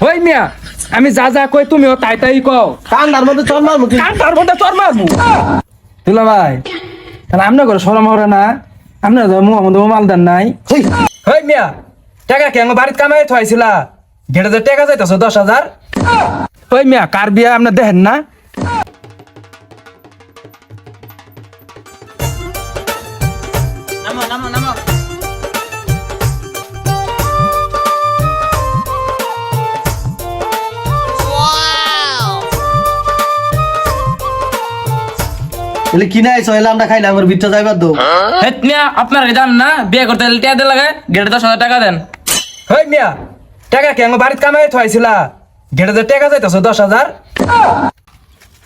ওই মিয়া আমি যা যা কই তুমিও তাই তাই কও। কান্দার মধ্যে চল মারমু কি? কান্দার মধ্যে চর মারমু। দুলা ভাই তাহলে আমনে করে শরম হরে না? আমনে তো মুহাম্মদ মালদার নাই। হেই, ওই মিয়া টাকা কি আমার বাড়িতে কামাই থইছিলা? গেড়ে যে টাকা যাইতাছ 10,000। ওই মিয়া কার বিয়া আপনি দেখেন না? নামো নামো নামো। এলে কিনা আইছো? এলে আমরা খাইলাম, আমার ভিতরে যাইবার দো। হেট মিয়া আপনারা জান না বিয়ে করতে হলে টাকা দিয়ে লাগে, গেটে 10,000 টাকা দেন। ওই মিয়া টাকা কি আমার বাড়িতে কামাই থইছিলা? গেড়ে যে টাকা যাইতাছ 10,000।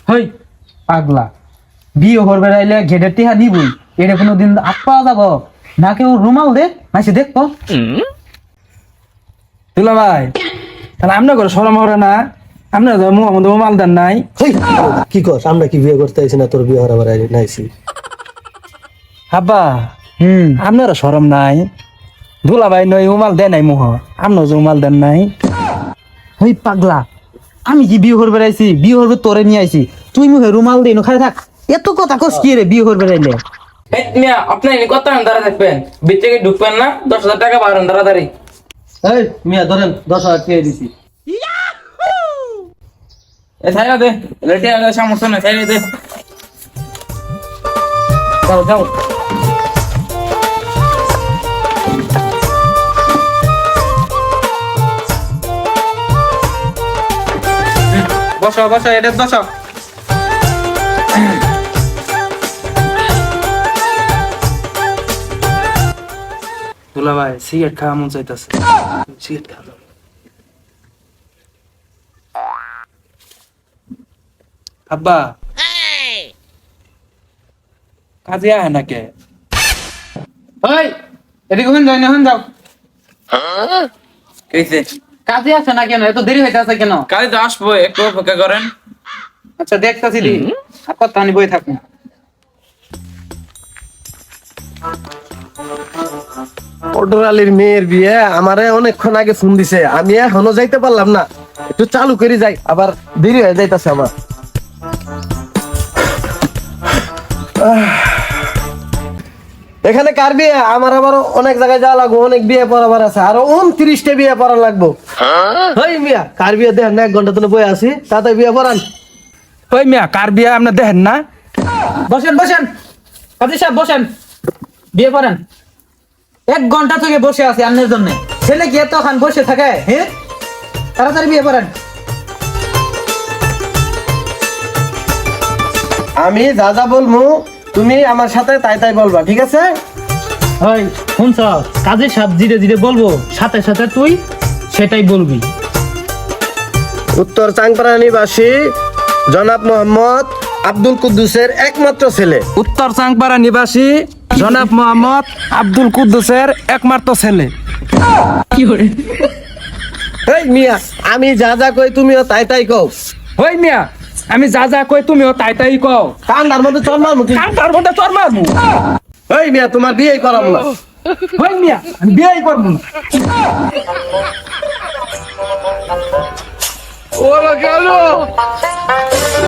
হই পাগলা, বিয়ে করবে রাইলে ঘেটের টিহা নিবই। এটা কোনোদিন আপা যাব না? কেউ রুমাল দে মাসে দেখবো। দুলা ভাই তাহলে আমনে করে শরম হরে না? আমনে তো মুহাম্মদ মালদার নাই। হেই, কি কস? আমরা কি বিয়ে করতে আইছি না তোর বিয়ে হরাবার নাইছি? আব্বা আপনারা শরম নাই? দুলা ভাই নই উমাল দেয় নাই মুহ, আমনো যে উমাল দেন নাই। হই পাগলা, আমি কি বিয়ে করবে রাইছি? বিয়ে করবে তোরে নিয়ে আইছি, তুই মুখে রুমাল দিন খাই থাক। এত কথা কস কি রে বিয়ে করবে রাইলে? হেট মিয়া আপনি এনে কত দাঁড়া থাকবেন, বিচ্ছে কি ঢুকবেন না? 10,000 টাকা বাড়ান তাড়াতাড়ি। এই মিয়া ধরেন 10,000 টাকা দিছি। এ ছাইরা দে, লেটে আগে সমস্যা নাই, ছাইরা দে। যাও যাও। বসো বসো, এটা বসো। দুলা ভাই সিগারেট খাওয়া মন চাইতাছে, সিগারেট খাওয়া। আব্বা কাজে আয় না কে? ওই এদিকে হন যাই না, হন যাও। কইছে কাজে আছে না কেন? এত দেরি হইতে আছে কেন? কাল তো আসবো, একটু অপেক্ষা করেন। আচ্ছা দেখতাছি দি, আর কথা আমি বই থাকুন। পটর আলীর মেয়ের বিয়ে আমারে অনেকক্ষণ আগে ফোন দিছে, আমি এখনো যাইতে পারলাম না। একটু চালু করে যাই, আবার দেরি হয়ে যাইতাছে আমার। এখানে কার বিয়ে? আমার আবার অনেক জায়গায় যাওয়া লাগবো, অনেক বিয়ে পড়াবার আছে, আরো 29টা বিয়ে পড়া লাগবো। ওই মিয়া কার বিয়ে দেখেন না? 1 ঘন্টা ধরে বয়ে আছি, তাতে বিয়ে পড়ান। ওই মিয়া কার বিয়া আপনি দেখেন না? বসেন বসেন, কাজী সাহেব বসেন, বিয়ে করেন। 1 ঘন্টা থেকে বসে আছি আপনার জন্য। ছেলে কি এতক্ষণ বসে থাকে? হ্যাঁ, তাড়াতাড়ি বিয়ে করেন। আমি যা যা বলবো তুমি আমার সাথে তাই তাই বলবা, ঠিক আছে? ওই শুনছ, কাজী সাহেব ধীরে ধীরে বলবো, সাথে সাথে তুই সেটাই বলবি। উত্তর চাংপাড়া নিবাসী জনাব মোহাম্মদ আব্দুল কুদ্দুসের একমাত্র ছেলে। উত্তর চাংপাড়া নিবাসী জনাব মোহাম্মদ আব্দুল কুদ্দুসের একমাত্র ছেলে। এই মিয়া আমি যা যা কই তুমিও তাই তাই কও। ওই মিয়া আমি যা যা কই তুমিও তাই তাই কও। কান্দার মধ্যে চল মারমু কি? কান্দার মধ্যে চর মারমু। এই মিয়া তোমার বিয়ে করাবো না। ওই মিয়া আমি বিয়েই করবো না। ওরা গেল।